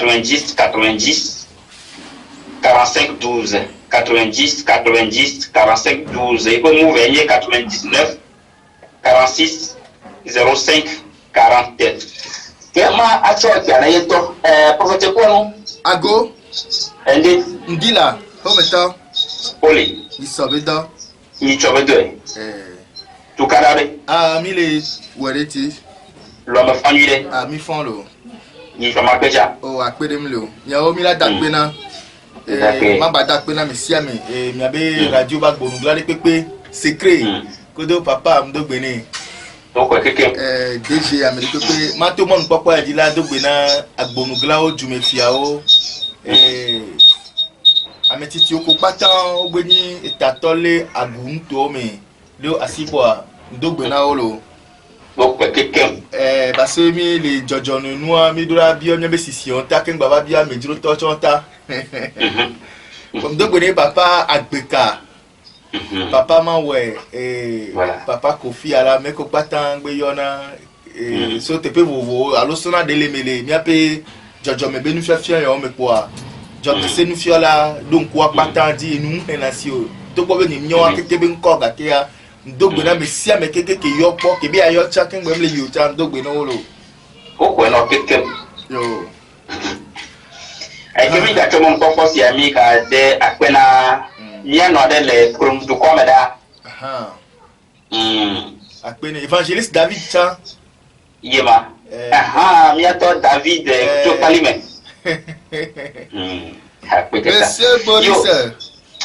90 90 45 12 90 90 45 12 et comme vous voyez 99 46 05 47 vraiment actuellement qui a l'aito prophète quoi non ago ndila Kometa oli isobeda ni chobedo tu karabe mile wereti lo ma fanuire mi fon lo ni fama peja o apede mi lo ya o mi la dagbe na ma ba dagbe na mi si ami mi abe radio ba gbonu glade pepe secret kodo papa mdogbe ni o ko keke DG ami pepe ma to mo npopo e di la dogbe na agbonu gla o jume fia o ametiti oko patan ogbe ni itatole agunto mi lo asibo ndogbe na olo o ko keke parce mi le jojo nua mi dura bi onye be sisi on ta ken baba bi amejiro to chonta comme ndogbe ni papa agbeka papa ma we papa kofi ala me ko patan gbe yona so te pe vovo alo sona dele mele mi ape jojo me be nu fia yo me po a jojo se nu fia la donc wa patan di nu enasio to gbo be ni mi wa keke be nko ga ke ya ndogbe na mesia me keke ke yo po ke bi ayo cha ken gbemle yo cha ndogbe na wolo o ko no keke yo e kimi ga chomo nko si ami ka de akpena nia no de le krum du komeda akpena evangeliste David cha yema mi ato David to palime akpeta monsieur Boris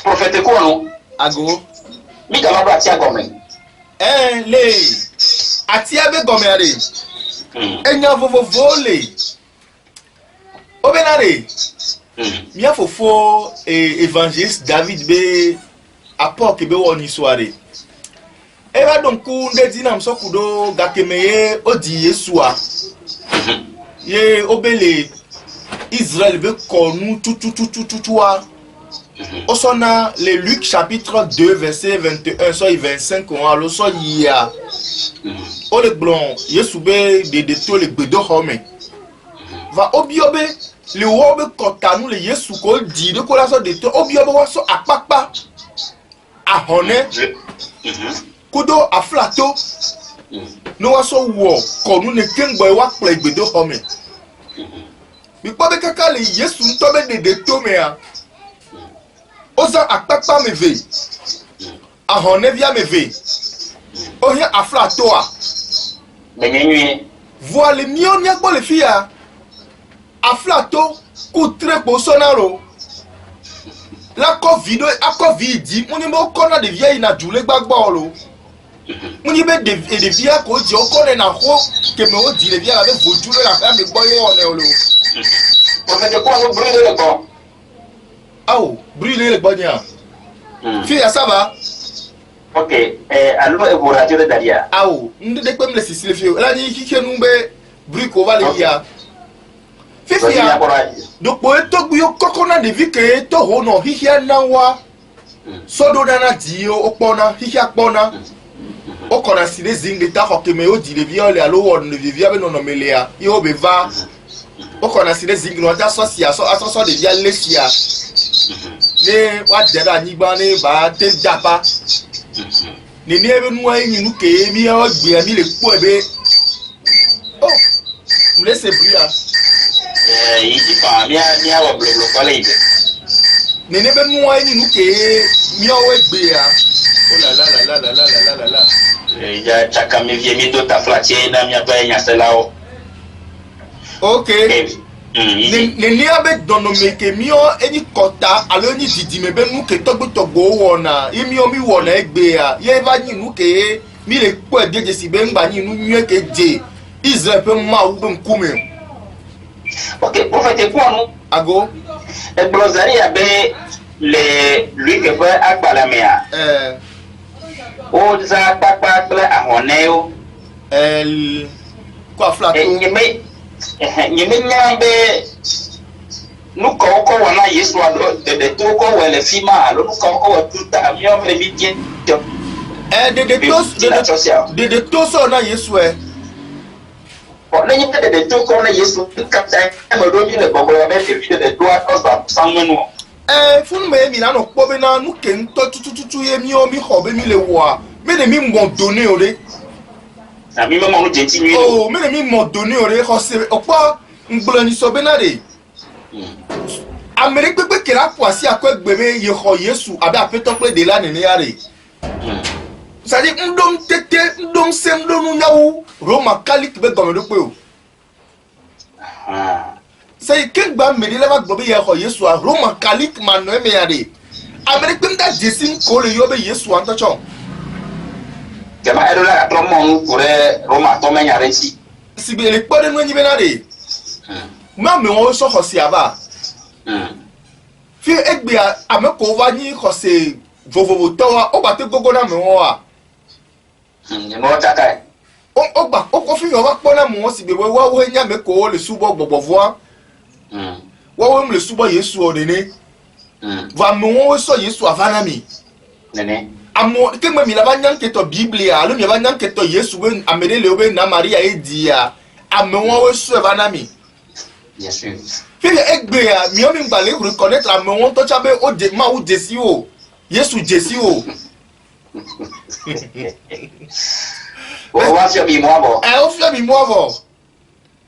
prophète ko no ago mi ga ma ati agome le ati abe gome are enya vovovo le obenare mi afofo evangeliste David be apok be woni soare eba donc nde dina msokudo gakemeye odi Yesua ye obele Israël be konu tututututua osona le Luc chapitre 2 verset 21 so 25 on alo so ya o le blon Yesu be de to le gbedo home va obiobe le wobe kotanu le Yesu ko di de ko la so de to obiobe wa so apapa ahone kudo aflato no wa so wo konu ne kengbo wa ple gbedo home bi po be kaka le Yesu nto be de to me a oza akpakpa meve ahone via meve ohia aflato a benyenwe voile mio nya gbo le fia aflato ku trepo sonaro la covid di muni mo kona de via ina jule gbagbo lo muni be de via ko je o kone na ho ke me o di le via la be vojule la fa me gbo yo one lo o fe de ko no brûler le ko awo brûler le gbonia fia ça va ok allo e boradio de daria awo ndede pe mle sisi le fia la ni kike nu be briko va le ya fifia donc pour to gbo kokona de vi ke to ho no hihia na wa sodo na dio opona hihia pona o kona si les zingle ta ho ke me o di le vi ole alo won le vi abe no no melea yo be va o kona si les zingle no ta so si aso de via lesia ne wa dera ni gba ne ba te japa ni ni ebe nu ayin nu ke mi o gbe mi le po ebe oh me laisse bria yi fa mi wa bloglo ko le ide ni ne be nu ayin nu ke mi o we gbe ya oh la la la la la la la la ya chaka mi vie mi do ta flatie na mi aba nya selao okay ni abe dono meke mio eni kota alo ni didi mebe nu ke togbo wona imi o mi wona egbe ya ye va ni nu ke mi le po edeje si be ngba ni nu nwe ke je Israel pe ma u be nkume ok prophète ko no ago e glosari abe le lui que va agbala mea o za papa kle ahone o kwa flato nyeme nyambe nuko ko wana Yesu ado de to ko wele fima lo nuko ko tuta mi o me mi tie de to so na Yesu Bon, les gens de tout comme les Yesu, quand ils me donnent le bon, avec les filles de droit, sans nous. Funu me mi na no kpo be na nu ke nto tututu ye mi o mi ho be mi le wa me ne mi mo donner ore Na mi maman nous dit nuit. oh me ne mi mo donner ore ho se opa ngbolo ni so be na de Amérique pepe ke la poisi akọ egbeme ye ho Yesu abi apeto pe de la nene yare ça dit ndom tete ndom sem ndom nyawu Roma Catholic be gomedo pe o c'est que gba meri la ba gbo be ye ho Yesu a Roma Catholic man no me yare Amérique pepe da jesin ko le yo be Yesu anto chon Jama edo la atro mon pour Roma to men yare si. Si be le po de no nyi be na de ma me won so ho si aba fi egbe ameko wa ni ho se vovovo to wa o ba te gogo na me won wa Ni mo taka. o gba o ko fi wa po na mo si be wa wo nya me ko le subo gbogbovo wa wo le subo Yesu o de ne va me won so Yesu avana mi Nene. amo ke me mi la ba nyan ke to biblia lo mi ba nyan ke to Yesu we amere le obe na Maria e dia ame won we so avana mi Bien sûr. fi egbe ya mi o mi gba le reconnaître ame won to cha be o de ma o jesi o Yesu jesi o O wa se bi mo bo. o fi mi mo avo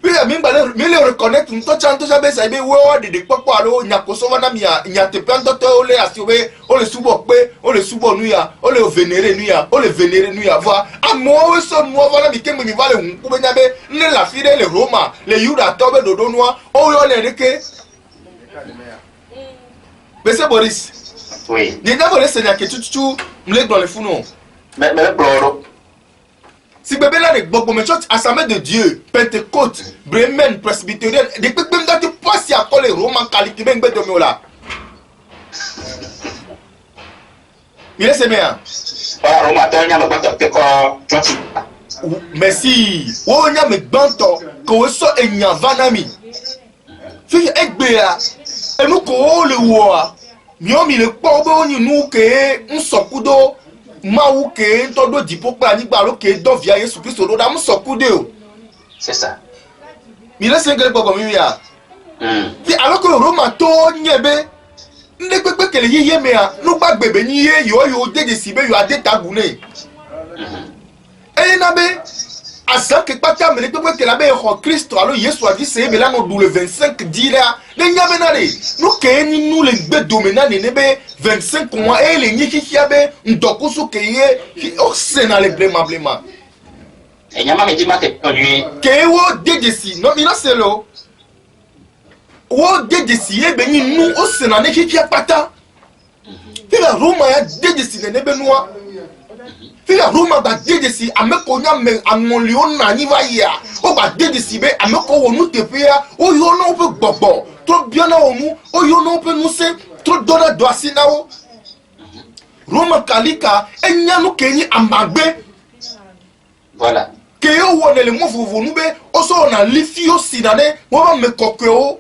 fi mi gba le mi le reconnaître to cha be sa be we o de popo alo nyakoso wana mi ya nyate planto to o le asi obe o le subo pe o le subo nu ya o le vénérer nu ya o le vénérer nu ya voi amo we so nu avo na mi ke mi vale hun ku be nya be ne la fi de le Roma le Yuda to be dodo nu o yo le reke Bese Boris Oui. ni na bo le senya ke tutu mle dans le funu Mais bloro. si bébé là de gbogbo me church assemblée de Dieu Pentecôte Bremen Presbyterienne de pepe mda ti posi akole Roman Catholic ben gbe domi ola il est bien Para Roma to nya me ba to ko church. merci wo nya me gbanto ko we so enya vanami fi egbe ya enu ko le wo a mi o mi le po be oni nu ke nsokudo mawu ke ntodo dipo pa nigba ro ke do via Yesu Kristo do da nsokude o C'est ça. mi le sengele gbogbo mi ya fi aloko Roma to nyebe nde pepe kele yiye me a nu gba gbebe ni ye yo deje sibe yo ade tagune na be asa ke pata me pepe kele be ho Kristo alo Yesu a dit c'est me la no du le 25 dira le nyabe na le nu ke ni nu le gbe domena ne be 25 mois e le nyi kiki abe ndokusu ke ye o sena le blema E nyama me di ma te lui. ke wo deje si no mi na selo wo deje si e be ni nu o sena ne kiki apata fi la Roma ya deje si ne be nuwa fi la Roma ba deje si ameko nya me anolio na ni va ya o ba deje si be ameko wo nu te pe ya o yo no pe gbogbo to bia na o mu o yo no pe nu se to dona do asina wo Roma Kalika enya nu kenyi amagbe Voilà. ke yo wona le mo vuvu nu be o so na lifi o sinane wo ba me kokeo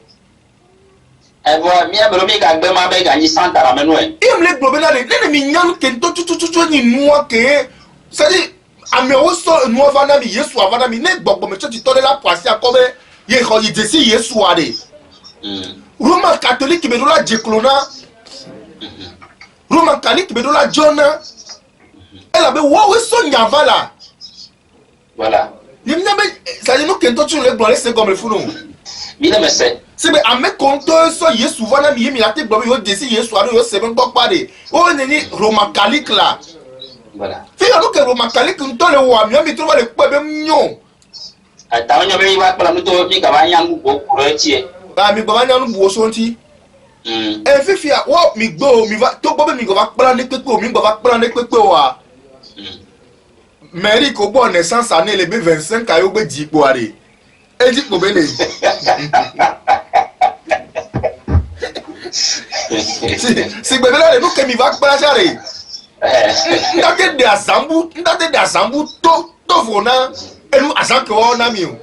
E bo mi e bro mi ga gbe ma be ga ni santa ra menu e. imle globena le nene mi nyanu ke to tutu ni nuwa ke c'est dire ame o so nuwa vana mi Yesu avana mi ne gbogbo me choti to de la poisi akobe ye ho yi desi Yesu ade Roman catholique be do la jeklona Roman catholique be do la jona ela be wo we so nyavala Voilà. ni mna be ça dit no ke to tu le gloire c'est comme le funu Mi na me se. si be ame konto so Yesu vana mi mi ate gbogbo yo desi Yesu ade yo se ben gbogbo de o ni Roman catholique la Voilà. fi anu ke Roman catholique nto le wa mi trouva le pe be nyo Ta onyo be wa pala muto mi ga ba nya ngu ko kuro tie. ba mi baba nyanu buwo so nti e fifi a wo mi gbo mi va to gbo be mi go va pala ne pepe o mi go va pala ne pepe wa Mary ko bo naissance année le be 25 ayo gbe di ipo are e di po be le si gbe be le no ke mi va pala jare ndate de azambu to vona enu azanke o na mi o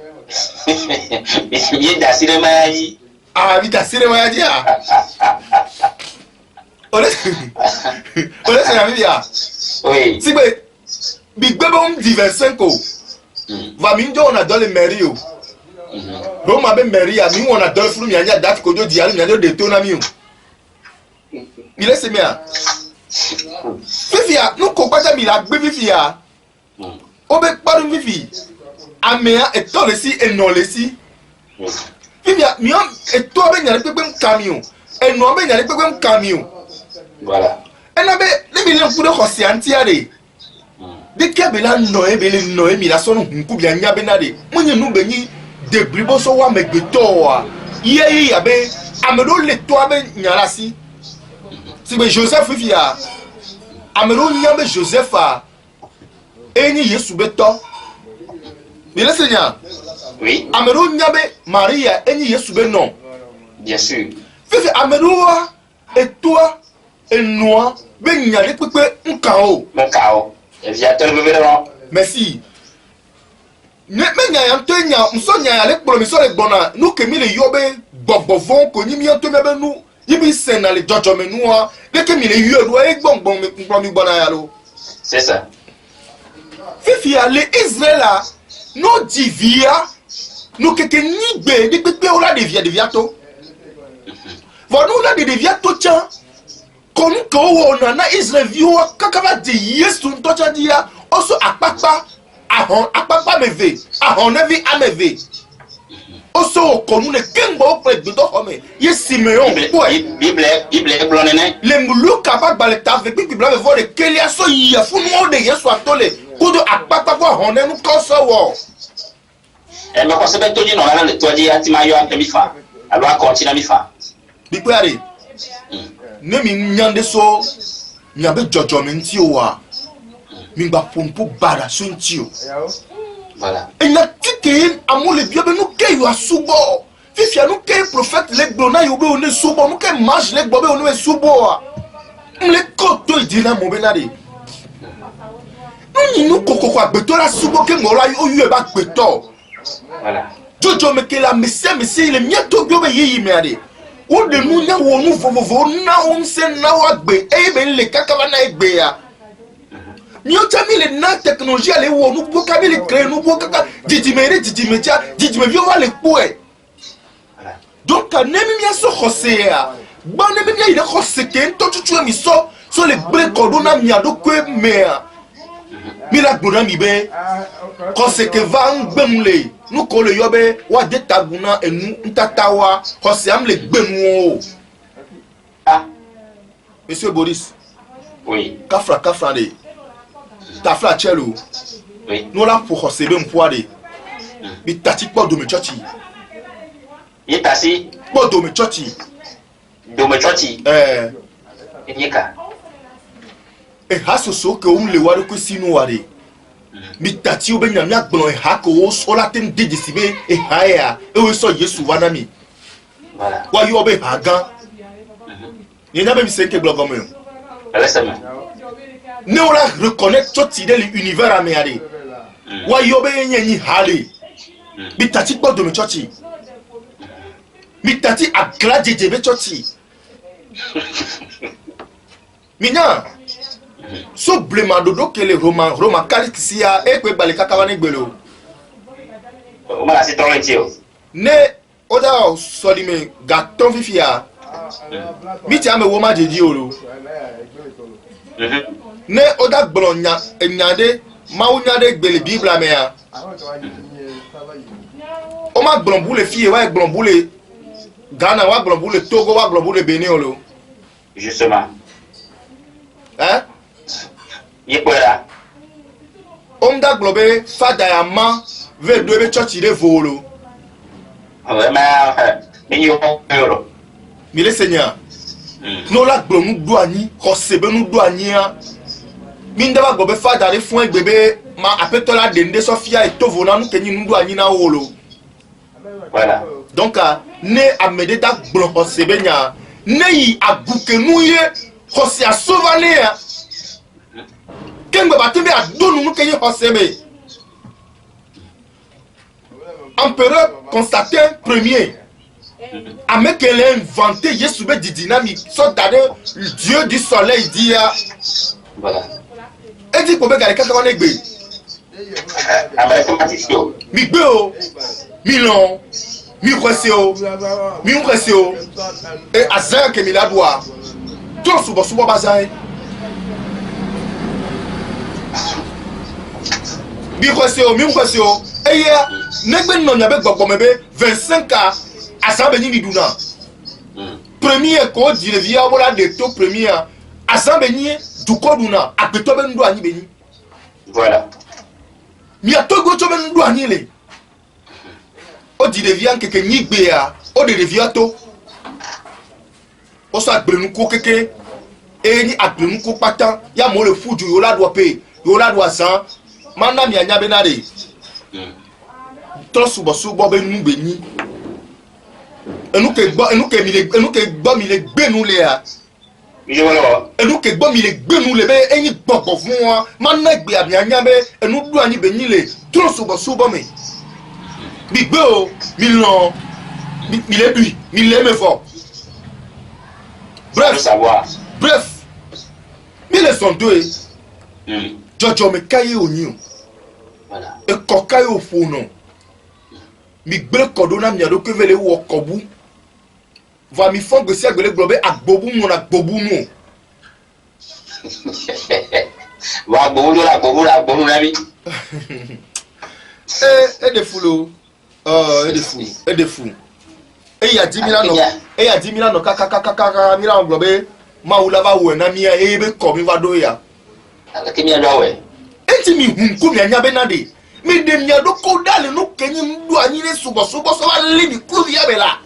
Mi da cinema yi. ah mi da cinema ya dia ole se na mi ya Oui. si gbe bi gbe bon di 25 o va mi ndo na dans le mairie o Roma be Maria mi wona do furu mi anya dat ko do di ali mi anya de to na mi o. Mi laisse mia. Fifia no ko gbaja mi la gbe fifia. O be paru fifi. Amea e to le si e no le si. Fifia mi am e to be nya le pepe camion. E no be nya le pepe camion. Voilà. E na be le mi le ku de khosi antiare. De kebela no e be le no e mi la so no hunku bia nya be na de. Munye nu be ni de bribo so wa megbeto wa. Ye ya be amedo le to be nya la si. Si be Joseph fifia. Amedo nya be Joseph a. Eni Yesu beto. Bien Seigneur. Oui. Amedo nya be Maria eni Yesu be non. Bien sûr. Fifi amedo et toi et noi be nya le pepe nkao. Mon chaos. Et viateur révérend. Merci. Ne me nya ya to nya mso nya ya le kpolo mi so le gbona nu ke mi le yobe gbogbo ko ni mi to me be nu yibi sen na le jojo me nu a le ke mi le yo do e gbongbon mi gbona ya lo. C'est ça. Fifi a le Israël no divia no keke ni gbe ni pepe o la devia to. Vo no la devia to cha konu ko wo na Israël vi o kakaba de Yesu to cha dia oso apapa ahon apapa meve ahon nevi ameve oso konu ne kembo pre gbedo home ye Simeon Bible blonene. le muluka ba bale ta ve pipi bla vo de kelia so ya funu o de Yesu atole kudo apapa vo ahon ne nu ko so wo. Et me conseille tout dit non là le toi dit atima yo ante mi fa. Alors continue mi fa. Bi pe are ne mi nyande so nyabe jojo me nti o wa mi gba pompo bara so nti o. Voilà. Et na tike amole bia be no ke yo asubo fifia no ke prophète le gbona yo be one subo no ke mage le gbo be one subo a mle ko to idina mo be na de no kokoko agbeto la subo ke mo la yo yu e ba gbeto. Voilà. Jojo me ke la mesi le mieto bio be yi me ade o de nu nya wo nu vovovo na o nse na wa gbe e be le kakaba na egbe ya ni o tami le na technologie ale wo nu bo ka bi le créer nu bo kaka didimere didimetia didime bio wa le po e. Donc ne mi so khose ya ba ne mi ile khose ke nto tutu mi so le bre kodo na mi ado kwe me mi la gbona mi be khose ke va ngbemle nu ko le yobe wa de taguna enu ntatawa khose am le gbenu o. Ah. Monsieur Boris. Oui. Kafra de ta fla chelo. Oui. No la pour khose be mpoade. Bi tati po do me chochi. Il est assis. Po do me chochi. Do me chochi. Nyeka. E haso so ke le waro ko sinu ware. Mi tati o be nya mi agbon e ha ko o so la tem de sibe e ha ya e we so Yesu wana mi. Voilà. Wa yo be ha gan. Ni na be mi se ke blogo me. Laisse-moi. Ne o la reconnaître tout de l'univers améade. Wa yo be nya ni hale. Mi tati po do me chochi. Mi tati agla jeje be chochi. Mina so blema dodo ke le Roma kalisia e kwe bale kakawane gbelo. O mala c'est trop intio. Ne oda soli me gaton fifia. Mi ti ame woma jeji oro. Ne oda gblonya enyade ma unyade gbele Bible me ya. O ma gblonbule fie wa gblonbule Ghana wa gblonbule Togo wa gblonbule Benin olo. Justement. Hein? Yekwera. Omda globe fada ya ma ve do be church de volo. Vraiment minyo euro. Mile Seigneur. No la glonu do ani, ko sebe nu do ani a. Minda ba globe fada re fun egbebe ma apetola dende Sofia e tovona nu kenyi nu do ani na wolo. Voilà. Donc ne amede da glon ko sebe nya, ne yi aguke nu ye ko se asovane ya. Kengbe batembe adonu nu kenyi ko sebe. Empereur Constantin Ier a même qu'elle a inventé Yesube di dynamique, soit d'ailleurs Dieu du soleil dit voilà. Et dit pour me garder quand on est bé. Avec mathématique. Mi bé o. Milan, mi kwesio, et azan ke mi la doa. Ton subo bazai. Mi kwesio, et ya, negbe non yabe gbogbo mebe 25 azan beni mi duna. Premier ko di le via wala de to premier azan beni du ko duna, apeto ben do ani beni. Voilà. Mi ato go to ben do ani le. O di devient keke nyigbe ya o de devient to o so agbenu ko keke e ni agbenu ko patan ya mo le fuju yo la do pe yo la do azan mana mi anya be na de to subo be nu be ni enu ke gbo mi le gbenu le ya enu ke gbo mi le gbenu le be eni gbogbo fun wa mana gbe abi anya be enu du ani be ni le to subo me Big Bo, Milan, il aime fort. Bref, mais sont deux. Jojo me caille au nion. Voilà. Et cocaille au faux non. Big Bo, Cordona, Miado, que veut les Wokobu. Va mi fond que c'est que les globes à Bobu, mon à Bobu, non. Va Bobu, la vie. Et des foulots. Oh, et des fous. Et il y a 10 000 ans, kaka, Milan globé, Maoulava ou un ami à Ebe comme il va doya. Avec mi ado we. Et tu mi hunku mi anya benade. Mais de mi ado kodale no kenyi mdu anyile subo so va libi kuzi ya bela.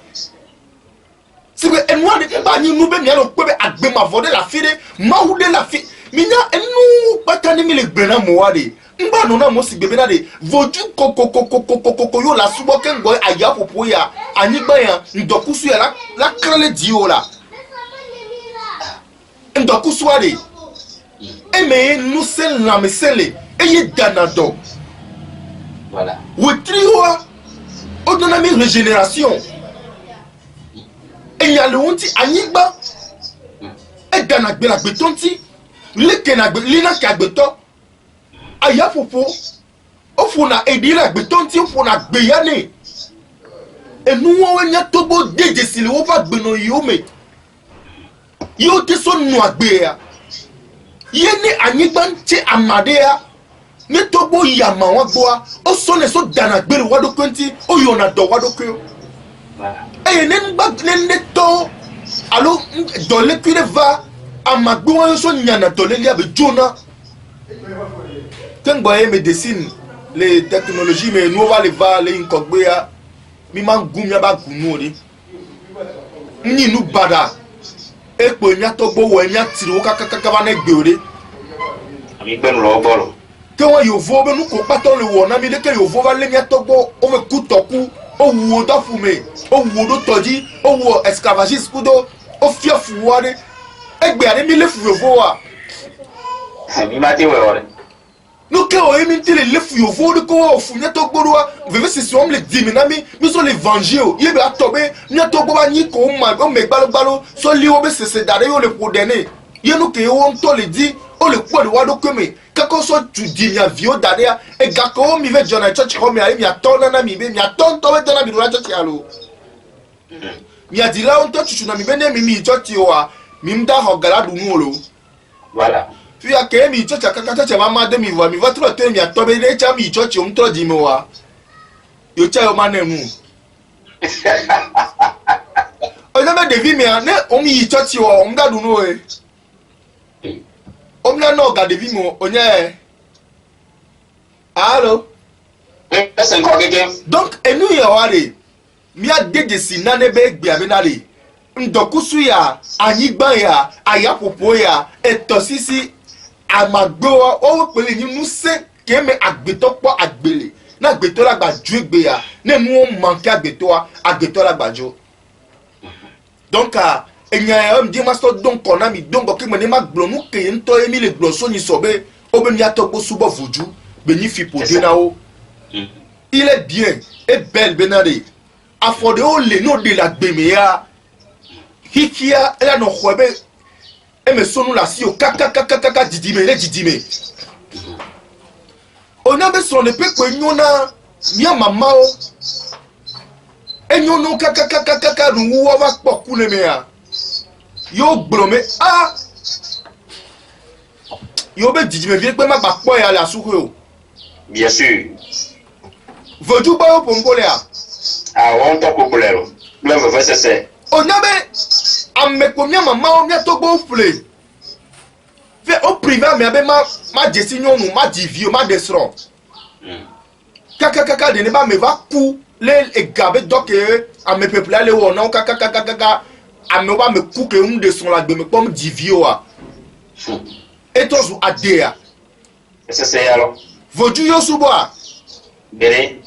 C'est que en moi de ba ni nube mi ado kwebe agbe ma vode la fide, Maoude la fi. Minya enu patani mi le gbena moade. Mba nona mo si bebe na de voju koko yo la subo ken go aya popo ya anigba ya ndokusu ya la krele dio la ndokusu ade eme nu sen la mesele eye danado voilà we trio o dona mi régénération e ya le wonti anigba e dana gbe la gbe tonti le ken agbe lina ka gbe to aya popo ofuna edira gbetonti ofuna gbeyane enu won nya tobo deje sile wo fa gbeno yome yo te so nu agbe ya ye ni anyigba nche amade ya ni tobo yama won gbo o so le so dana gbere wado kwenti o yo na do wado kyo e ne ngba ne to alo do le kire va amagbo won so nyana to le lia be jona. Quand je me dessine les technologies, mais nous on va les voir, les incogbéa, mi man gumya ba gunori. Ni nous bada. Et pour nya tobo ou nya tiro kaka ba na gbeore. Ami ben lo bolo. Quand yo vo be nous ko paton le wona mi de ke yo vo va le nya tobo o me kutoku, o wo do fume, o wo do toji, o wo esclavagiste kudo, o fia fuwade. Egbe ade mi le fu vo wa. Mi mati we ore. Nous qui avons émis les fouilles au fond de quoi au fond de ton bois, vous savez si on les diminami, nous sommes l'évangile. Il est à tomber, nous avons tomber ni comme on met balo, soit l'eau c'est d'ailleurs le prodéné. Il y a nous qui ont tout le dit, on le quoi de wado comme quand soit tu dis la vie d'ailleurs et gako mi veut John Church comme il y a ton ami, il y a ton dans la vie de la church allo. Il y a dit là on te tu n'as mi bene mi church yoa, mimda hogala du nolo. Voilà. Puis à quel mi chocha kaka mama de mi va trop te mi atobe ne cha mi chochi on trop dimoa yo cha yo manemu o na me devi mi ane o mi chochi o nga du no e o mi na no ga devi mo onye allo c'est encore quelqu'un donc enu ya ware mi a deje sinane be gbe abenale ndokusu ya anyigba ya ayapopo ya etosisi amagboa o pele ni nu se keme agbeto po agbele na agbeto la gba ju egbe ya ne nu o manke agbeto la gba jo donc enya am di master donc kona mi donc ke me ma glo nu ke nto emi le glo so ni sobe o be mi atogbo subo vuju be ni fi po de na o il est bien et belle benade afode o le no de la gbeme ya hikia ela no khwebe e me sonu la si o kaka didime ona be son pe ko nyona mia mama o Et nous nous kaka nous va pas couler mais yo blomé ah yo be dit me viens pas ma ba quoi ya la souko. Bien sûr. Veux-tu pas pour me Ah, on t'a populaire. Le veut c'est. On a me combien maman on a to go flé. Fait au privé mais ma décision nous ma divio ma desron. Kaka de ne pas me va coup les gabe donc à me peuple aller ou non kaka à me va me coup que on descend là de me comme divio a. Et toi ou adéa. C'est alors. Veux-tu yo suboa? Béré.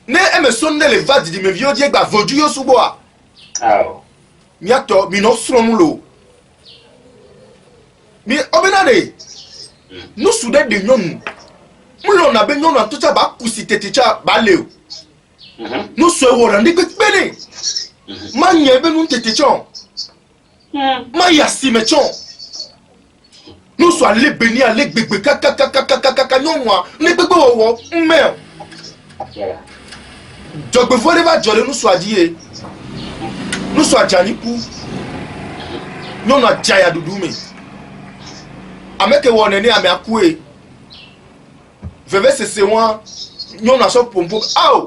Ne me sonne les vades de me vieux dieu ba veux-tu yo suboa? Ah. Miato mi no sromulo. Mi obenade. Nous soudé de nyonu. Mulo na be nyonu atucha ba kusite ticha ba leo. Nous sowo randi bene. Ma nyebe nu tetechon. Ma yasime chon. Nous sommes allés bénir, allés bébé, kaka, non, moi, ne bébé, oh, merde. Donc, vous voulez pas dire, nous sommes dit, nous sommes Janikou, nous sommes Jaya Doudoumé. Avec on est né à Mercoué, Veve c'est moi, nous sommes pompo, ah,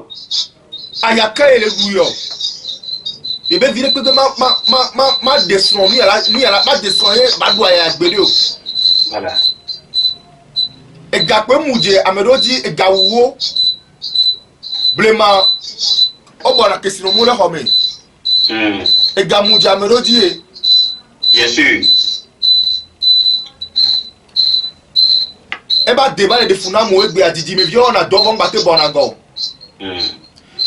Ayaka et les bouillons. Et bien, vite que ma descend, ni à la ma descend, ma doigt à Bédéo. Voilà. Et gapé moudje amédodi et gawo blema o bona question mo le home et gamoudje amédodi bien sûr e ba débat de funa mo egbe adidi me vi on a don ba te bona go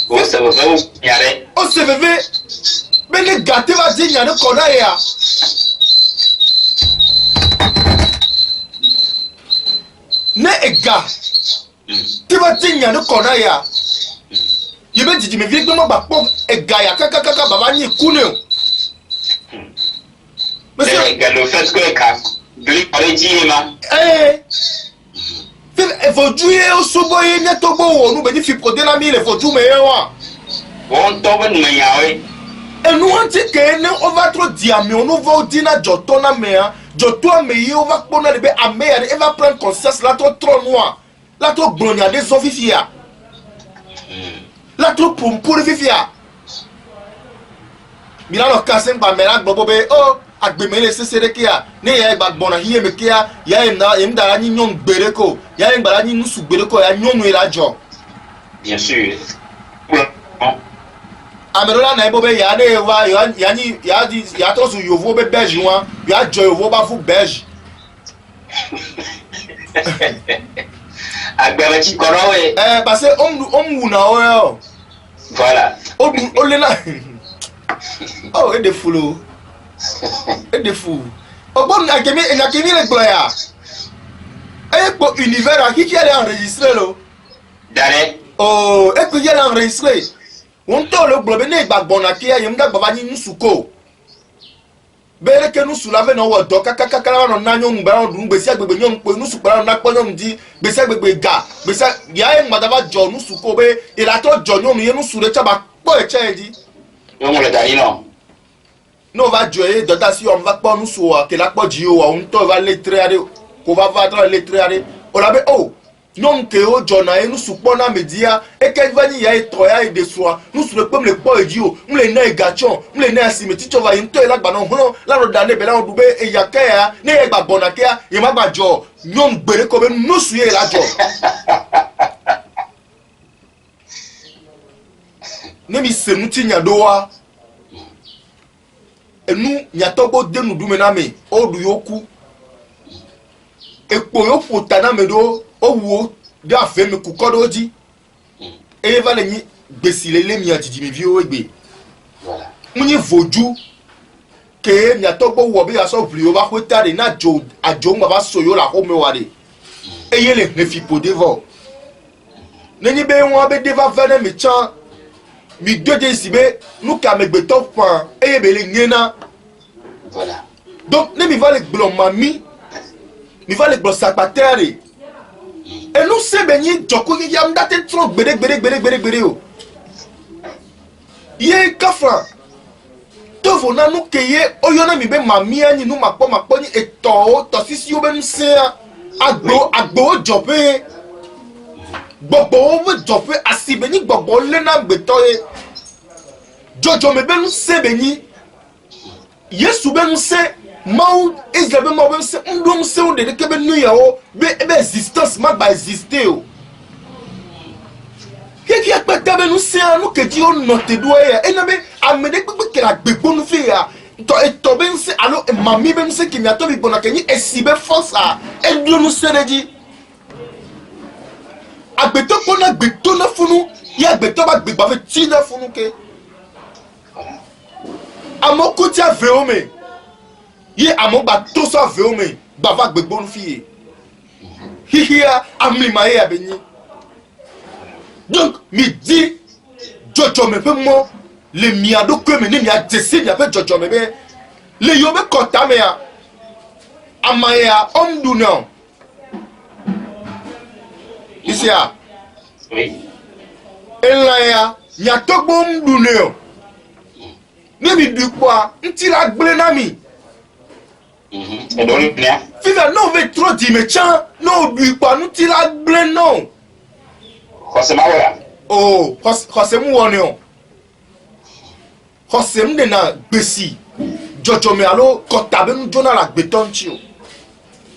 o se veut yare o se veut ben le gâté va dire nyane kona ya ne ega ti ba tinya ne kona ya yebe didi me vie gbo ba pon ega ya kaka baba ni kunu monsieur ega le fait que ka gli pare diema fait voduye o soboye ne to bo wo nu be ni fi prode na mi le vodu me wa on to ben me yawe e nu anti ke ne over trop diami on va dina joto na me joto me yi on va pona le be ame ya e va prendre conscience la trop noir la trop bronya des ofifia la trop pour vivia mira lo kasen ba mera gbobo be o agbemele sesere kia ne ya gba gbona hiye me kia ya em dara ni nyon gbereko ya em dara ni nusu gbereko ya nyonu ila jo bien sûr amerola na ebobe ya ne wa ya ni ya di ya to su yovo be belge wan ya jo yovo ba fu belge agbara ti koro we parce on wu na o voilà o le na oh et de fulo et de fou o bon akemi le gloya e po univers a qui allait enregistrer lo dale oh e ko y allait enregistrer on to le globe ne gbagbo na kia yem da baba ni nsuko bere ke nusu la ve no wo do kaka no na nyom ba no gbesi agbegbe nyom pe nusu pa na po nyom di gbesi agbegbe ga gbesi ya e madaba jo nusu ko be ila to jo nyom ye nusu le cha ba po e che di on le dali non no va jouer dada si on va pas nous soir que la po ji o on to va letrer ko va tra letrer o la be oh non que o jona e nous supo na media e ke vani ya e troya e de soir nous sur le pomme le po e di o nous le na e gachon nous le na asimeti to va into e la gba no hono la ro dane be la on dube e ya ke ya ne e gba bona ke ya e ma gba jo nyom gbere ko be no suye la jo ne mi se muti nya do wa enu nyatogbo denu dume na me o du yoku epo yo fota na me do o wo de afe me ku kodo ji e va le ni gbesile le mi atiji mi vi o egbe voilà munyi voju ke nyatogbo wo be aso vli o ba kwetare na jo ajo ngba ba soyo la ho me ware e yele ne fi po devo neni be won be deva vene me chan mi dede sibe nous ka me gbe top fan e be le nyena voilà donc ne mi va le gblon mami mi va le gblon sapatere et nous se benyi joko ki yam date tro gbere o Ye kafra. Tovo na nou keye oyona mi be mamia ni nou makpo ni eto to sisi yo be nse agbo jope gbogbo we jope asibe ni gbogbo le na gbeto ye jojo me be nse be ni Yesu be nse mau Israel be mau be nse ndo nse o de ke be nu ya o be existence ma ba exister o qui a pas d'abord nous c'est un nous que Dieu note doit et non mais amener que la bébé nous fait et tomber c'est alors mamie même c'est qui m'a tombé bon à et si ben force à et Dieu nous c'est dit a beto qu'on a beto na funu il y a beto ba bébé avec tina funu que à mon côté à veome il à mon ba tout ça veome ba va bébé nous fille hiya amli maé a béni. Donc, midi, Jojo me fait moi, les miado que me n'y a décidé avec Jojo me fait, les yobe kontamea, amaya, omdounan. Ici, oui. Et là, il y a tout bon dounéo. Ne mi du quoi, un tira blenami. Et donc, bien. Fiva, non, mais trop dit, mais tiens, non, du quoi, nous tira blenon. Oh, Hosem wonyo. Hosem de na besi. Jojo me alo kotabe nu jona la beton chio.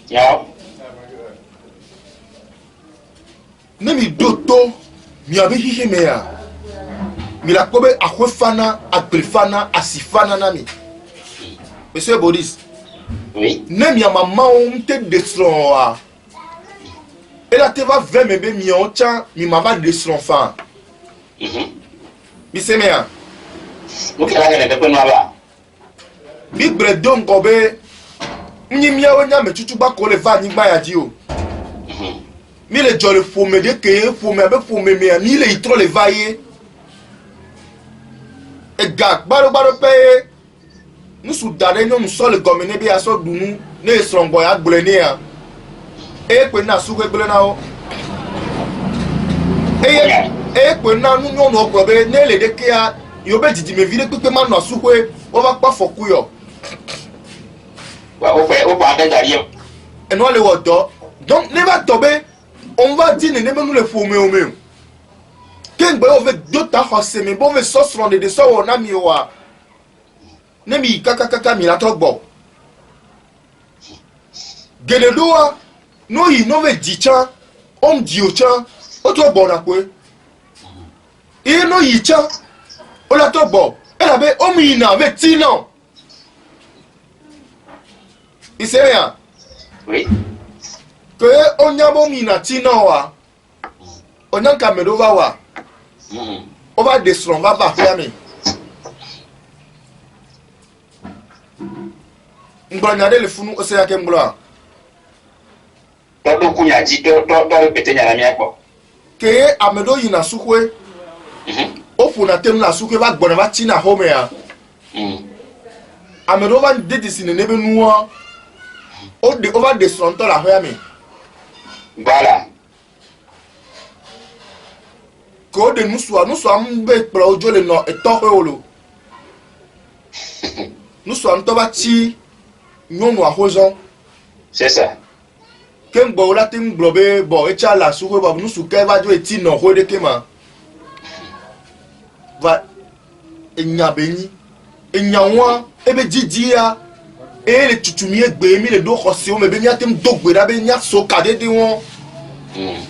Ya. Nemi doto mi abe hihe me ya. Mi la kobe akwefana, agbefana, asifana nami. Monsieur Boris. Oui. Nemi ya mama te destron wa. Et là, tu vas vers mes bébés, mi maman de son enfant. Mi se mea. Donc, là, il y a des bonnes là. Mi bredon gobe. Mi mia wenya me chuchu ba ko le va ni gba ya di o. Mi le jole fo me de ke fo me be fo me me ni le itro le va ye. E gak baro pe. Nous sou dare no nous so le gomene bi aso dunu ne strong boy agbole ne ya. E pe na su gbele na o e pe na nu no no gobe ne le de ke ya yo be didi me vile pe ma no su kwe o va pa foku yo wa o pa de dari e no le wo do donc ne va tobe on va dire ne me nous le fo me o me ken gbe o ve do ta hose me bo ve so sron de so o na mi o wa ne mi kaka mi la to gbo gele doa no yi no ve dichan di ochan o to bo na kwe e no yi chan o la to bo e la be o mi na ve ti no ise ya oui que o nya bo mi na ti no wa o nya ka me do va wa o va desron va ba fe mi ngba nya de le funu o se ya ke ngba todo kunya ji to petenya na mi akpo ke amedo yi na sukwe o funa tem na sukwe ba gbona ba ti na home ya amedo va dede sine nebe nuwa o de over the front la hoya mi voilà ko de nuswa mbe pro ojo le no eto he olo nuswa nto ba ti nyonu ahozo c'est ça ken gbo la tin globe bo e cha la sukwe ba nusu ke ba jo eti no ho de kema va enya beni enya wa ebe jijia e le tutumi egbe mi le do khosi o me be mi atem dogbe da be nya so kade de won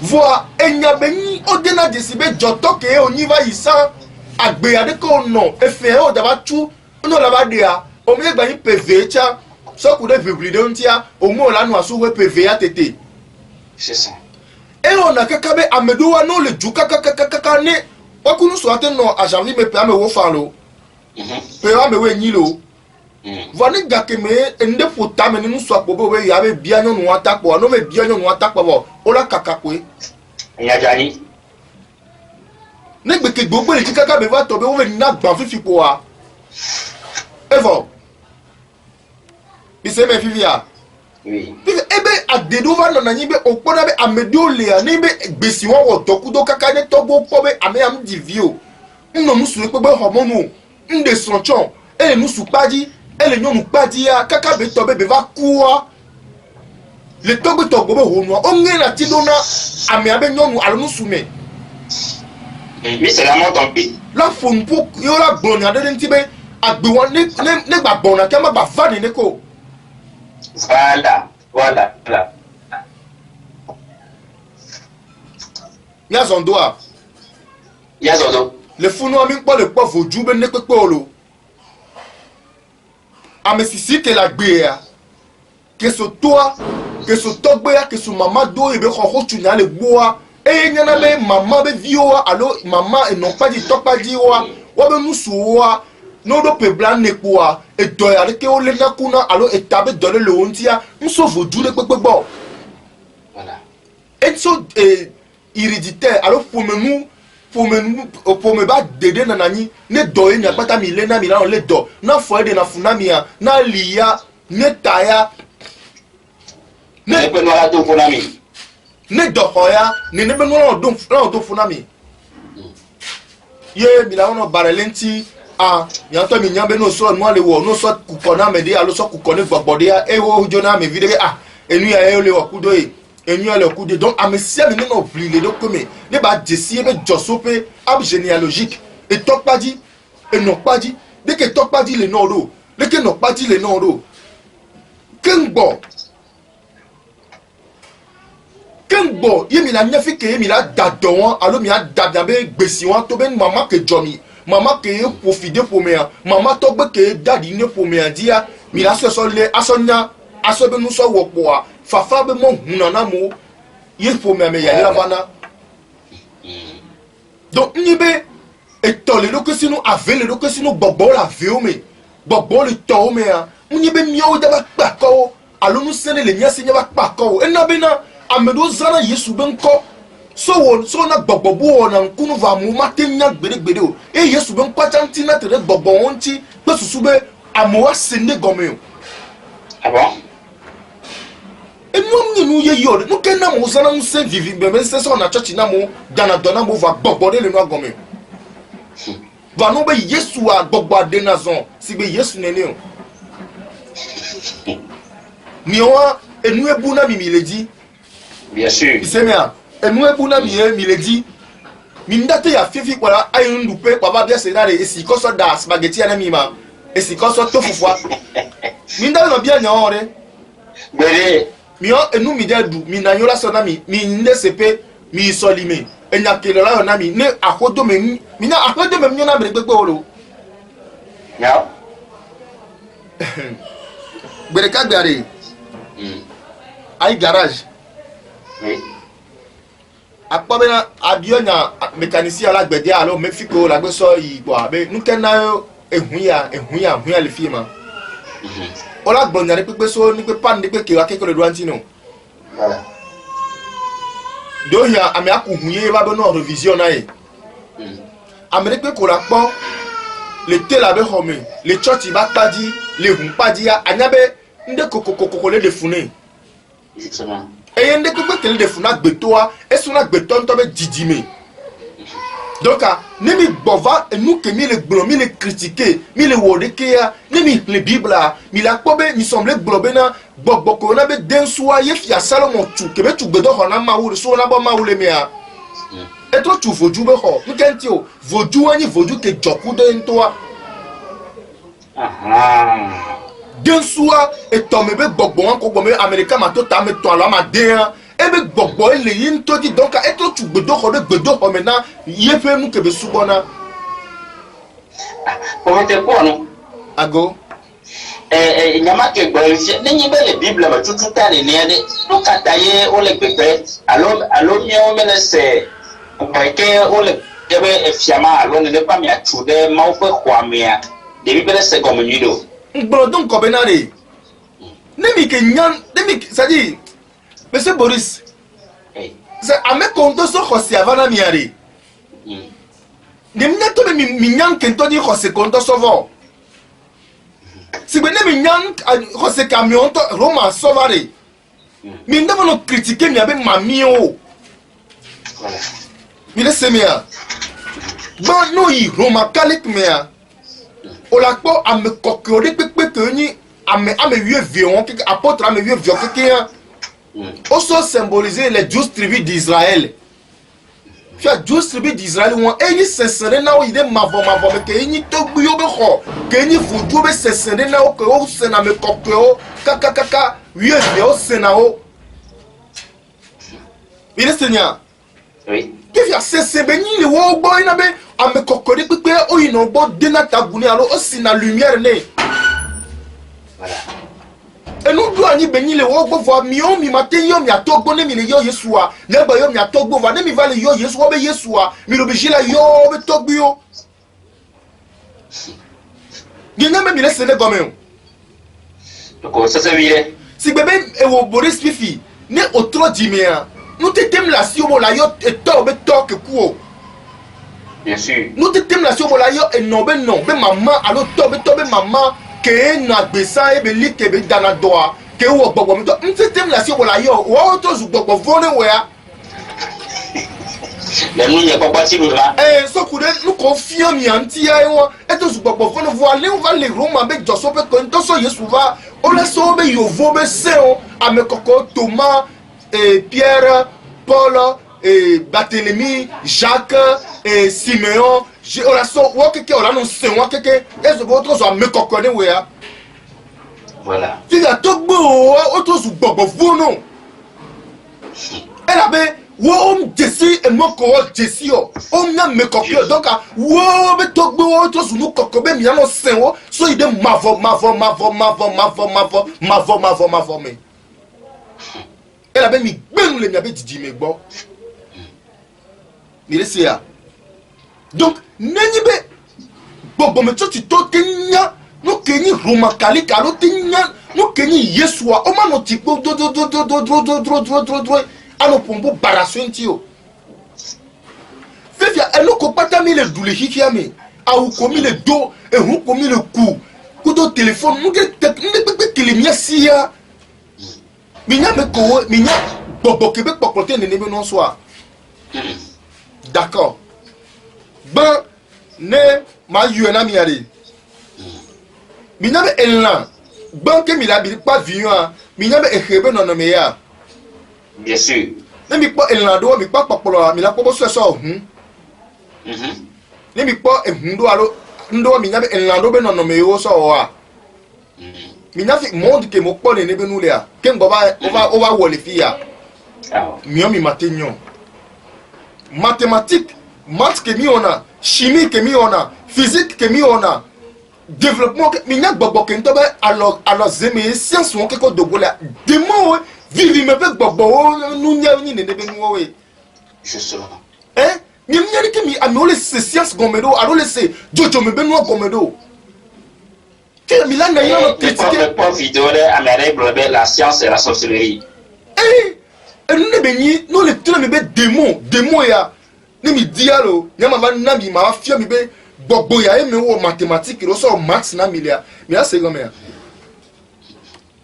voa enya beni o de na desibe joto ke oni va isa agbe ade ko no efe o da ba tu no la ba de a o me gba yin pv cha so ku de bibli de ntia o mo la nu asu we pv ya tete c'est ça e on a kaka be amedo wa no le ju kaka ne wa ku nu so ate no a janvier me pe ame wo fa lo pe ame we nyi lo vani gakeme ende fota me nu so apobo we ya be bia nyonu atakpo no me bia nyonu atakpo bo ola kaka kwe nya jani ne gbe ke gbogbo le kaka be va to be we na gban fifi po wa evo bise me fifia oui ebe adedo va na nyi be okpona be amedo le ani be gbesi won wo dokudo kaka ne to bo po be ame am divio non musu pe be hormone nde sonchon ele musu padi ele nyonu padi ya kaka be tobe be va kuwa le tobe togo be honwa o ngena ti dona ami abe nyonu al musu me mais c'est la mort en paix la fon po yo la gbon ade nti be agbe won ne gba gbon na ke ma gba va ni ko voilà ya zondoa le funu ami po le po voju be ne pepe olo amesisi ke la gbe ya ke so toa ke so togbe ya ke so mama do e be kho tu na le gboa e nyana be mama be vioa alo mama e non pas di tokpa di wa be nusu wa no do pe blan ne kwa e do ya ke o le na kuna alo e tabe do le ontia nso voju le pepe gbo voilà et so héréditaire alors pour me ba dede na nani ne do e nya pata mi le na mi la le do na fo de na funami ya na liya ne taya ne pe no la do funami ne do hoya ne be no do funami ye mi la no barelenti ya to mi nyambe no so no le wo no so kukona me de alo so kukone gbogbode ya e wo jona me video enu ya e le wo kudo e enu ya le kudo donc amesia me no oublie le do comme ne ba desi be josope ab généalogique et tok pas dit et non pas dit dès que tok pas dit le nom do dès que non pas dit le nom do kengbo ye mi la nyafi ke mi la dadon alo mi a dadabe gbesi wan to ben mama ke jomi mama ke profiter pour me mama to gbe ke dadi ne pour me dia mi la so le asonya asobe nu so wopo a fafa be mo hunana mo ye pour me ya la bana donc ni be etole lo ke sinu avele lo ke sinu gbogbo la veo me gbogbo le to me a ni be mi o da ba pa ko alo nu sene le nya se nya ba pa ko e na be na amedo zana yesu benko so na gbogbo na nkunu va mu matenya gbede o e yesu benko chanti na tere gbogbo wonti pe susu be amowa sende gome ah bon e no ye yo no ken na mo zana mu se vivi be se so na church na mo dana dona mo va gbogbo le no gome va no be yesu a gbogbo ade na zon si be yesu nene o ni o enu ebu na mi le di bien sûr isemia enu ebu na mi le di mi ndate ya fifi kwala ayun dupe kwa ba bia se na re esi koso da spaghetti na mi ma esi koso tofufwa mi ndale no bia nya ore gbere mi o enu mi de du mi na yola so na mi nde sepe mi solime enya kele la na mi ne akodo me mi na akodo me mi na be gbegbe olo ya gbere ka gbare ai garage oui akpobena abionya mécanicien la gbede alo Mexico la gbe so igbo abe nkena ehunya le firma ola gbonya ni pepe so ni pe pan ni pe ke wa kekole do antino voilà do ya ame akuhunye ba be no revision na e amere pe ko la po le tel abe home le church ba padi le hun padi ya anyabe nde kokokoko le defune justement et ndé ko tele de funa gbetoa et suna gbeton to be didime donc ne mi bova et nous que mi le gblon mi le critiquer mi le wodeke ya ne mi le bible mi la kobe mi semble globena bogboko na be densua ye fia salomon tu ke be tu gbedo hona mawu so na bo mawu le mia et toi tu voju be ho mi kenti o voju ani voju ke joku de ntoa densua et tombe be gbogbo an ko gbo me america ma to ta me to ala ma de e be gbogbo ele yin to di donc et to tu gbedo ho me na ye fe mu ke be subona comment te quoi non ago nyama ke gbo ne nyi be le bible ma tutu ta le ne de no kata ye o le pepe alo mi o me le se o ke o le ke be fiama alo ne pas mi atu de ma o fe kwa me ya de bible se comme nudo ngbo donc ko benare nemi ke nyan nemi ça dit monsieur Boris c'est ame konto so khosi avana miare nemi to be mi nyan kento di khosi konto so vo si be nemi nyan khosi camion to Roma sovare mi ndemo no critiquer mi abe mami o voilà mi le semia Bon, non, il Roma Kalik mea. O la po ame kokore pepe que ni ame vieux vion, apôtre ame vieux vion qui aussi symboliser les 12 tribus d'Israël. Tu as 12 tribus d'Israël où et se serait na o ide mavo mais que ni to buyo be ho, que ni fudu be se serait na o que o se na me kokoro kaka vieux vieux se na o. Il est Seigneur. Oui. Qu'est-ce que c'est béni le wo boy na be ame kokore pepe o ino bo denata guni alors aussi na lumière né. Voilà. Et nous devons ni bénir le roi voir mieux mi matin yo mi atogbo ne mi le yo Yeshua ne ba yo mi atogbo va ne mi va le yo Yeshua be Yeshua mi lo be jila yo be togbo yo gina me mi le sene gomen Donc ça c'est vrai. si bébé e wo Boris Fifi ne otro dimea nous te tem la si o la yo e to be to ke ku Bien sûr. nous te tem la si o la yo e no be maman alo to be maman que na gbesa e be li ke be dana doa ke wo gbogbo mi to ntetem la si wo la yo wo to zu gbogbo vone we a Mais nous n'y a pas parti de là. so kude nu ko fia mi anti ai wo e to zu gbogbo vone vo ale o va le roma be joso pe ko nto so Yesu va o la so be yo vo be se o ame koko Thomas Pierre Paul Barthélemy Jacques Simeon o la so wo keke o la no se wo keke e zo bo to so ame koko ne we a. Voilà. Tu as tout beau, autre sous bobo vono. Elle avait wom Jessie et mon corps Jessie. On n'a me copié donc wom tout beau, autre sous nous cocobe bien au sein. So il de mavo. Elle avait mis ben le m'avait dit mais bon. Il est ça. Donc n'ani be bobo me tu to kenya. No kenyi Roma Kali kalo tinya no kenyi Yeshua o ma no tipo do ano pombo baraswenti o fefia eno ko pata mi le dule hikia mi au komi le do e hu komi le ku kudo téléphone mu ke telemia sia minya me ko minya bobo kebe popote ne be non soir d'accord ben ne ma yuena mi ari minyabe elan banque mi la bi pa vion minyabe ehebe no no me ya Bien sûr. ne mi pa elan do mi pa popolo mi la pobo so ne mi pa ehun do alo ndo minyabe elan do be no no me yo so wa minyafi monde ke mo po ne be nu le a ke ngo ba over wole fi ya mi o mi matenyo mathématique maths ke mi ona chimie ke mi ona physique ke mi ona développement mi nya gbogbo ke ntobe alors zeme science won ke ko dogo la demo vivi me pe gbogbo nu nya ni ne be nu we Justement. ni nya ni ke mi amole se science gomedo alo le se jojo me be nu gomedo ke mi la na yo critiquer Pour vidéo de Amérique bleu la science et la sorcellerie. e nu ne be ni no le tele me be demo ya ni mi dialo nya ma na mi ma fia mi be gbogbo ya eme wo mathématique lo so maths na milia mi a se gomme ya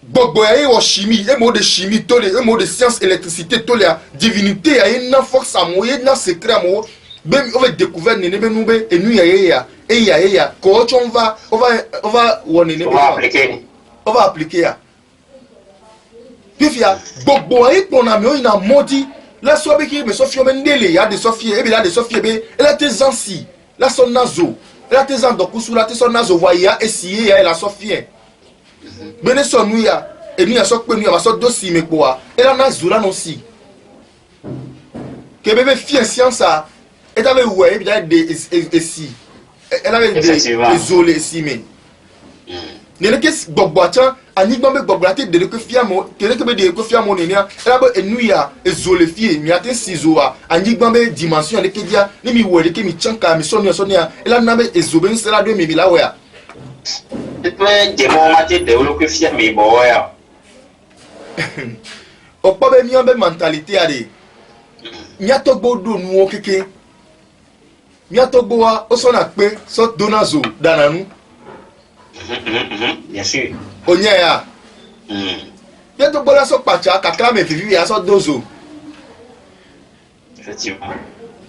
gbogbo ya wo chimie emo de chimie to le emo de science électricité to le divinité ya na force amo ye na secret amo be on va découvrir ne be nu be enu ya ko on va woni ne be on va appliquer ya pifia gbogbo ya ipon na mi o ina modi la so be ki be so fi o be ndele ya de so fi e be la de so fi be elle était zansi la son nazo la tezan do kusula te son nazo voya essier ya la sofien bene son nuya e nuya so pe nuya ma so dosi me poa e la nazo la non si que bébé fien science a et avait ouais bi da de essi elle avait des isolé si mais ne ke gbogbo atan ani gbon be gbogbo ate de ko fia mo kele ke be de ko fia mo ne nia ela be enuya ezole fie mi ate sizoa ani gbon be dimension ne ke dia ni mi wori ke mi chanka mi sonia ela na be ezobe nsela do mi la wa Depuis des moments de ko fia mi bo ya o pa be mi be mentalité ade nyato gbodo nu o keke nyato gbo wa o so na pe so donazo dananu. Bien sûr. Onya ya. Bientôt bola so pacha kakra me vivi ya so dozo. Effectivement.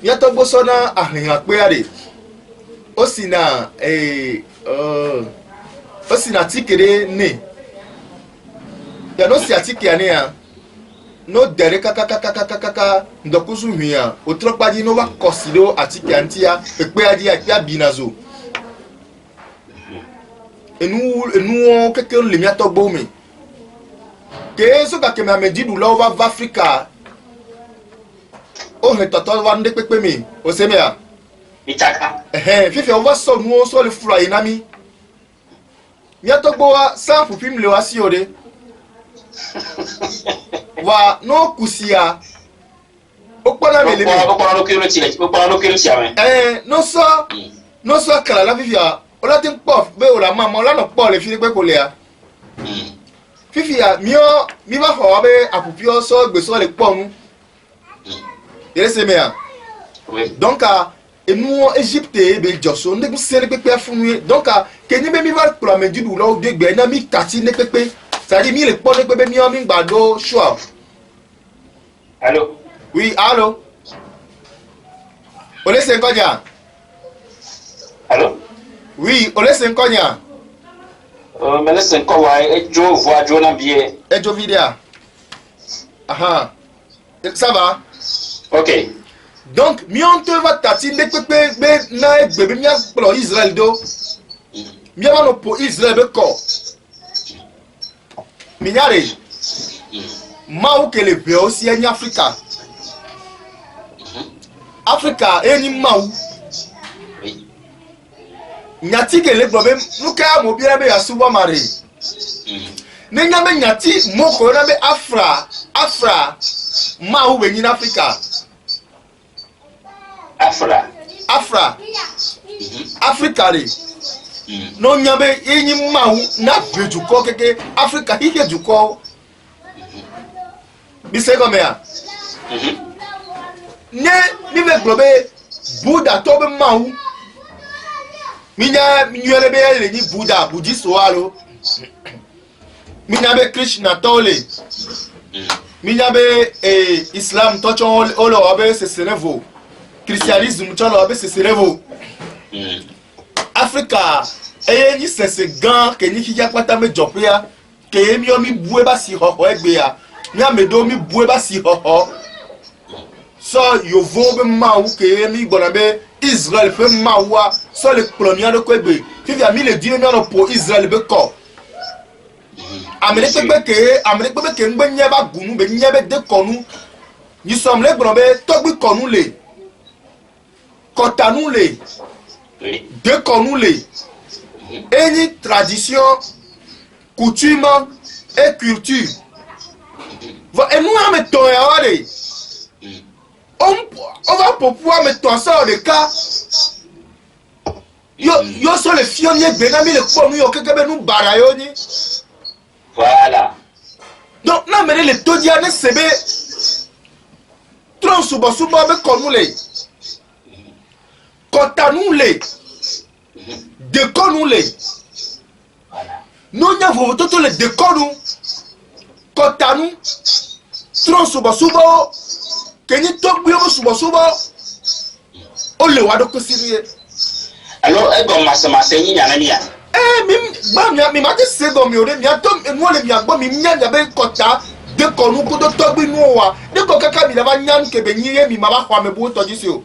Bientôt bo so na ahin ape ade. osina osina tikere ne ya no si atike ya ne ya no dere kaka ndokusu hia otrokpadi no wa kosido atike antia pepe adi ya binazo enu keke le mia togbo mi ke so ka ke me amedidu lo wa Africa o he toto wa nde pepe mi o se me ya Itaka. Fifi on va so nu so le fura inami. Mia togbo wa sa pupim le wa si ode. Wa no kusia. Okpana me le mi. Okpana no kilo ti, okpana no kilo ti amen. No so kala la Fifi a. Ola tin pof be ola mama ola no po le fi pe ko le a. Fifi a mi ba ho be apupio so gbe so le po nu. Yele se me a. Donc nous Égypte be josso ndé sele pepe funu donc ke ni be mi va pour me di lo de gbe na mi kati ne pepe ça dit mi le po ne pepe mi o mi gbado show. Allô? Oui, allô. Ole se nkonya. Allô? Oui, ole se nkonya. Mais laisse encore wa ejo voix jo na bien. Ejo video. Aha. Ça va? OK. Donc, mion te va tati ne pepe be na bebe mi pour Israël do. Mi va no pour Israël be ko. Mi nyare. Ma ou que le be aussi en Africa. Africa eni ma ou. Oui. Nyati ke le problem nu ka mo bia be asuwa mare. Ne nyame nyati mo ko na be Afra ma ou be ni Africa. Afra. Africa re. No nyabe enyi mawu na bejuko keke Africa hike juko. Bise comme ya. Ne mi be globe Buddha to be mawu. Minya nyere be le ni Buddha Buddhist walo. Minya be Krishna tole. Minya be Islam to chon olo abe se senevo. Christianisme tchalo abe se serevo. Africa ni sese gan ke ni kija kwata me jopia ke mi o mi bue ba si ho egbe ya mi amedo mi bue ba si ho so yo vo be ma wu ke mi gbona be Israel fe ma wa so le colonia de ko egbe fi a mi le di no po Israel be ko Amerique be ke ngbe nya ba gunu be nya be de konu ni som le gbona be togbi konu le Kotanu le, déconu le, any tradition, coutume et culture. Et nous on met ton erreur. On va pour pouvoir mettre ton ça de cas. Yo sur le fionnier benami le komu yo kekebe nous barayoni. Voilà. Donc na mene le todia ne sebe. Tron suba be konu le. Kotanou le, déconou le. Nous n'avons pas tout le déconou. Kotanou, tron suba, kenyi tok bio suba, on le wado kosiriye. Alors, ego masa yi nyana niya. Mi ma te sego mi ore mi atom enu le mi agbo mi nya be kota déconou ko do togbi nu wa. De ko kaka mi la ba nyan ke be nyiye mi ma ba kwa me bu toji si o.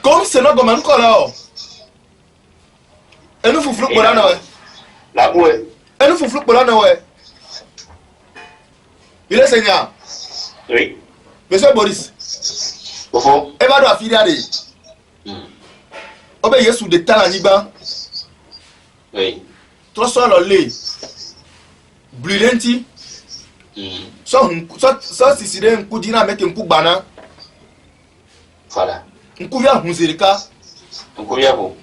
Comme c'est notre domaine là. Et nous fouflou pour là ouais. La bouée. Et nous fouflou pour là ouais. Il est seigneur. Oui. Monsieur Boris. Pourquoi? Et va doit filer aller. Obe Yesu de temps niba. Oui. Trop soit le lait. Brûlenti. Ça si c'est un coup d'ina avec un coup bana. Voilà. Nkuvia hunzirika. Nkuvia bo.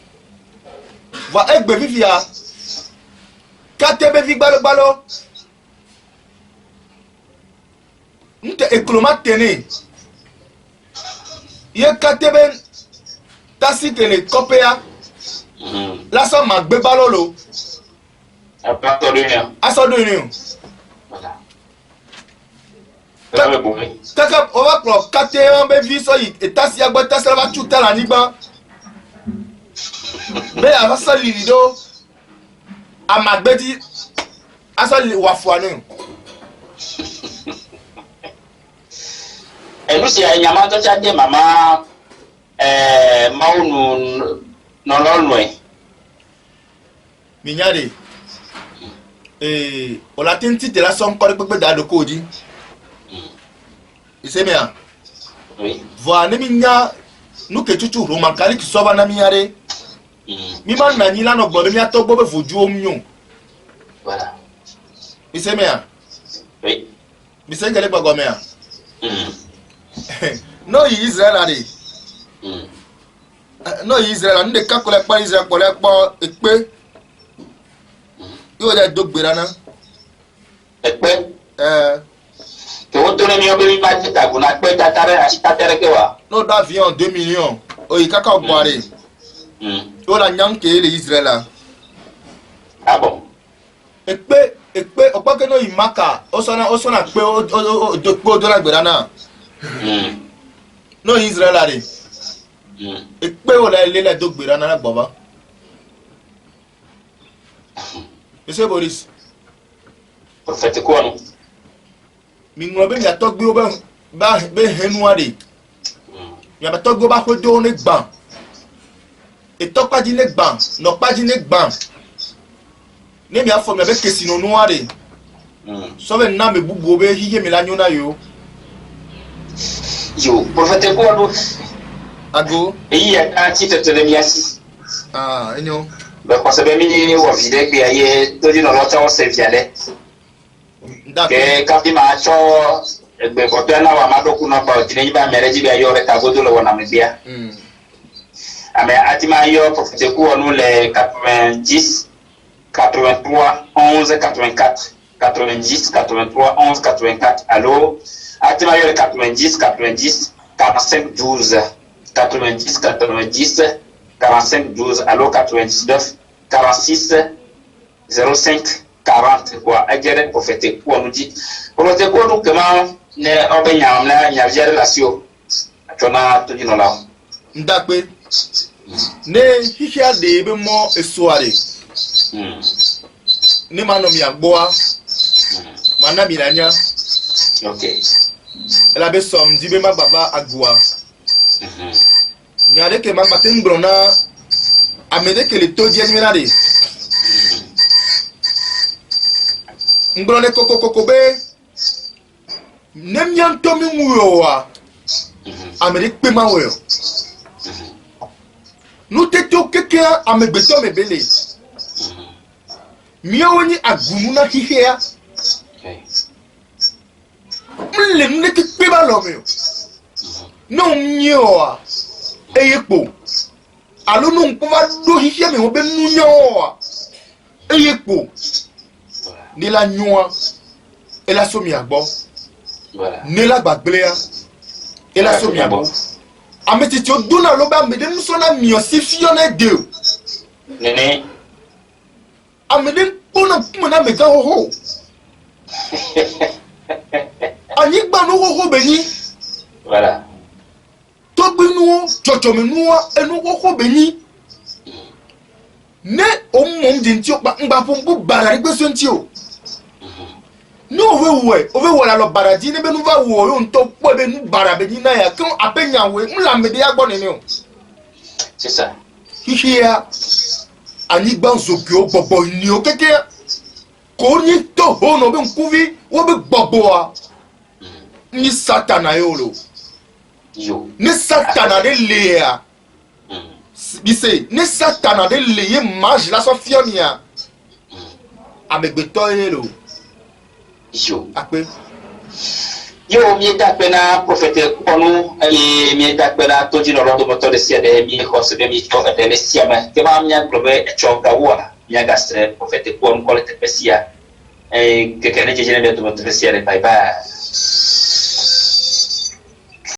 Va egbe vivia. Katebe vi balo. Nte ekloma tene. Ye katebe tasi tele kopea. La so magbe balo lo. Aso de rien. Aso de rien. Voilà. Kaka on va prendre 4 be vi so yi etasi agba tasi va chuta la nigba. Be ava sa lido amagbedi asa wafuane. Et nous c'est nyama to cha de mama maunu no loin. Minyade. On a tenti de la son corps pepe da do kodi. Ise mea. Oui. Voa ne minya nu ke tutu romankali ki soba na miare. Mi man na nyila no gbobe mi atogbo be voju omnyo. Voilà. Ise mea. Oui. Mi se ngele gbagbo mea. No Israel ari. No Israel nde kakole pa Israel kole pa ekpe. Yo da dogbera na. Ekpe. Que vous donnez mieux que l'image de ta gouna, que ta terre que wa. No da avion 2 millions. Oyi kaka boare. Yo la nyanke le Israel là. Ah bon. Ekpe okpa ke no imaka. Osona pe o do la gbera na. No Israel là re. Ekpe o la le dogbera na gboba. Monsieur Boris. Prophète quoi non? Mingo be ya togbe o ba be henuare. Ya ba togbe ba ko do ne gban. E tokpa di ne gban, no pa di ne gban. Ne mi afo me be kesino nuare. So be na me bubu be hiye mi la nyona yo. Yo, prophète quoi non? Ago. Et il y a un titre de l'émission. Ah, enyo. Ben parce que mi wa vide que aye to di no lo tawo se viale. Que quand il m'a cho be ko tena wa madoku no ba tine ba mereji be ayo re ta godo lo na me bia. Mais atima yo prophète quoi nous les 90 83 11 84 90 83 11 84 allô atima yo les 90 90 45 12 90 90 45 12 allô 99 46 05 40 quoi agere prophète quoi nous dit prophète quoi nous comment ne obenya na nya relation atona to di no la Ndakpe. Ne hihia de be mo esuare. Ne mano mi agboa. Mana mi lanya. OK. Ela be som di be ma baba agboa. Nyade ke ma matin brona amede ke le toji en minade. Ngrone koko be. Nem yan to mi muyo wa. Amede pe ma wo. Nous t'étions quelqu'un à me béton me belé. Miaoni agumuna hihea. Mle mneke peba lomeo. Non mioa. Eyepo. Alo non pova do hihea me obe munyoa. Eyepo. Ni la nyoa. Et la somi agbo. Voilà. Ni la bagblea. Et la somi agbo. Ameti tio dona loba mede musona miosi fione deu. Nene. Amede pona pona mega ho. Ani gba no ho beni. Voilà. To gbinu jojo menua enu ho beni. Ne o mom din ti o pa ngba fun bu bara gbe so nti o. No ove la lo baradi ne be nu va wo yo nto po be nu bara be ni na ya kan apenya we mla me de agbo ne o. C'est ça. Hihia ani gba nzokio gbogbo ni o keke ko ni to ho no be nkuvi wo be gbogbo a ni satana yo lo Yo. ni satana de lea bi se ni satana de leye mage la so fionia amegbeto lo Yo. akpe Yo, mi tapena prophète kono e mi tapena to di no rodo moto de sia de mi hose de mi to de le sia ma ke ma mi globe e choka wa mi gastre prophète kono ko le te pesia e que ne je ne de moto de sia de bye bye.